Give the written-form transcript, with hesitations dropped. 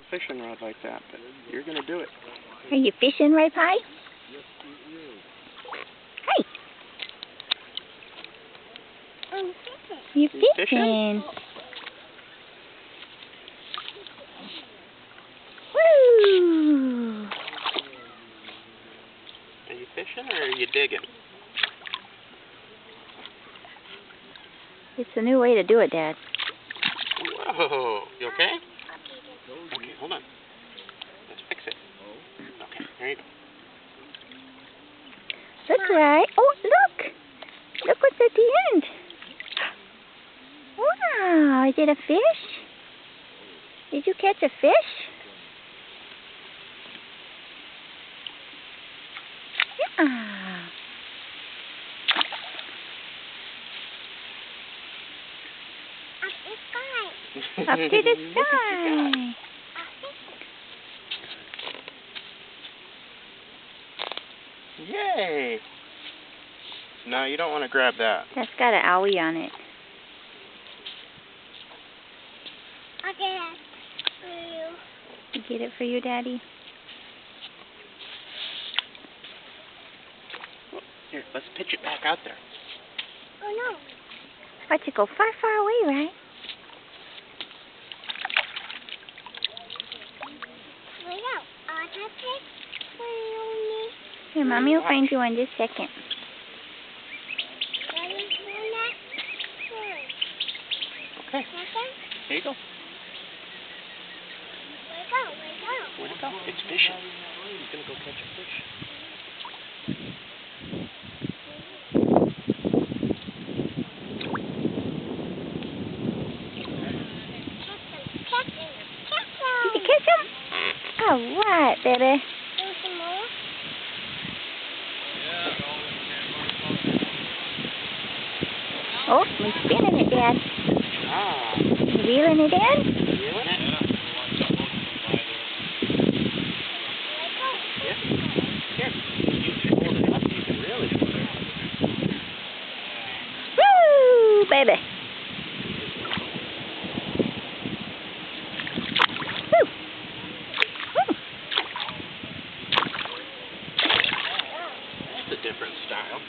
fishing rod like that, but you're going to do it. Are you fishing, Ray Pie? Hey! I'm fishing. You're You fishing. fishing? Woo! Are you fishing or are you digging? It's a new way to do it, Dad. Whoa! You okay? Okay, hold on. Let's fix it. Okay, there you go. Look, Ray. Oh, look! Look what's at the end. Wow! Is it a fish? Did you catch a fish? Yeah. Up to the Look what you got. sky. Yay! No, you don't want to grab that. That's got an owie on it. I'll get it for you. You get it for you, Daddy? Here, let's pitch it back out there. Oh no. Watch it go far, far away, right? Wait out. I'll touch it for you. Here, Mommy will find you in just a second. Okay, there you go. Where'd it go? It's fishing. He's going to go catch a fish. Did you catch him? All right, baby. Oh, we're spinning it, Dad. Ah. You reeling it in? Reeling it? Here. You can hold it up. You can really hold it up. Woo, baby. Woo. Woo. That's a different style.